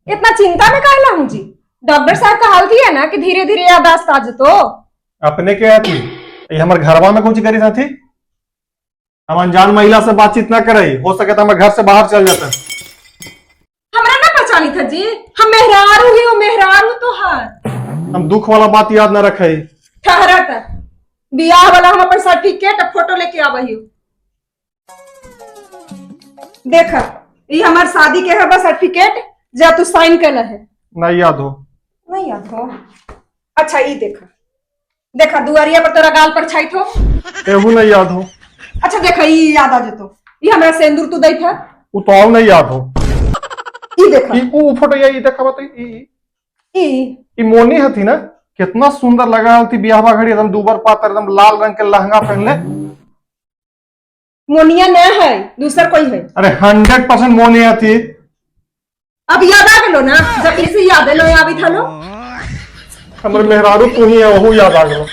इतना चिंता में काहे ला हूँ जी? डॉक्टर साहब का हाल थी है ना कि धीरे धीरे यादाश्त आ जतो। अपने क्या थी ये हमारे घरवा में कुछ करी थी। हम अनजान महिला से बातचीत ना करे, हो सके तो हमें घर से बाहर चल जाते। हमरा ना पहचानी था जी, हम मेहरारू ही हो, मेहरारू तो हर हम दुख वाला बात याद ना रखे। ठहरा था बियाह वाला, हम अपन सर्टिफिकेट फोटो लेके आवही। देखा ये हमार शादी के है बस सर्टिफिकेट, जा तू साइन कर है। नहीं याद हो? नहीं याद हो? अच्छा ये देखा, देखा दुआरिया पर तोरा गाल पर छाई थो। एहू नहीं याद हो? अच्छा देखा ये याद आ जतो, ये हमरा सिंदूर तू दई था। वो तो आओ नहीं याद हो। ये देखा वो फोटो ये देखा बता। ये मोनी हथी ना, कितना सुंदर लगा थी बियाहवा घड़ी, एकदम दूबर पातर, एकदम लाल रंग के लहंगा पहनले। मोनिया न है, दूसर कोई है। अरे 100% मोनिया थी। अब याद आ गलो ना, जब इसे याद है लो आवी था लो। हमारे मेहरारू तू ही है, वहू याद आ गलो।